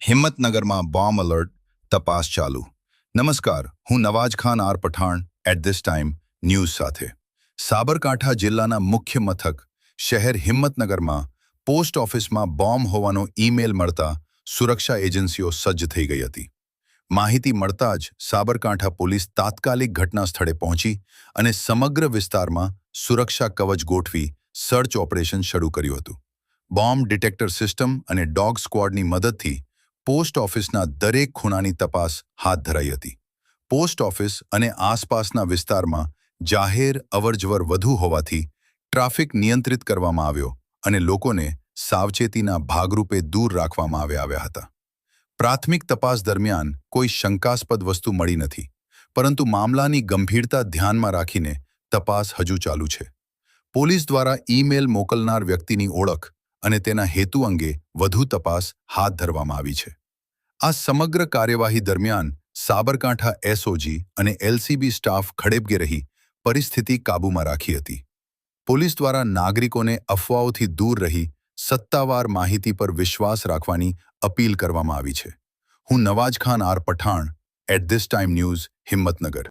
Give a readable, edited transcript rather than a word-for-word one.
હિંમતનગરમાં bomb alert, તપાસ ચાલુ. નમસ્કાર, હું Nawaz Khan R Pathan at this time news સાથે. સાબરકાંઠા જિલ્લાના મુખ્ય મથક શહેર હિંમતનગરમાં પોસ્ટ ઓફિસમાં બોમ્બ હોવાનો ઈમેલ મળતા સુરક્ષા એજન્સીઓ સજ્જ થઈ ગઈ હતી. માહિતી મળતા જ સાબરકાંઠા પોલીસ તાત્કાલિક ઘટના સ્થળે પહોંચી અને સમગ્ર વિસ્તારમાં સુરક્ષા કવચ ગોઠવી સર્ચ ઓપરેશન શરૂ કર્યું હતું. બોમ્બ ડિટેક્ટર સિસ્ટમ અને ડોગ સ્ક્વોડની મદદથી પોસ્ટ ઓફિસના દરેક ખૂણાની તપાસ હાથ ધરાઈ હતી. પોસ્ટ ઓફિસ અને આસપાસના વિસ્તારમાં જાહેર અવરજવર વધુ હોવાથી ટ્રાફિક નિયંત્રિત કરવામાં આવ્યો અને લોકોને સાવચેતીના ભાગરૂપે દૂર રાખવામાં આવ્યા હતા. પ્રાથમિક તપાસ દરમિયાન કોઈ શંકાસ્પદ વસ્તુ મળી નથી, પરંતુ મામલાની ગંભીરતા ધ્યાનમાં રાખીને તપાસ હજુ ચાલુ છે. પોલીસ દ્વારા ઈમેલ મોકલનાર વ્યક્તિની ઓળખ અને તેના હેતુ અંગે વધુ તપાસ હાથ ધરવામાં આવી છે. આ સમગ્ર કાર્યવાહી દરમિયાન સાબરકાંઠા એસઓજી અને એલસીબી સ્ટાફ ખડેપગે રહી પરિસ્થિતિ કાબૂમાં રાખી હતી. પોલીસ દ્વારા નાગરિકોને અફવાઓથી દૂર રહી સત્તાવાર માહિતી પર વિશ્વાસ રાખવાની અપીલ કરવામાં આવી છે. હું Nawaz Khan R Pathan at this time news, Himmatnagar.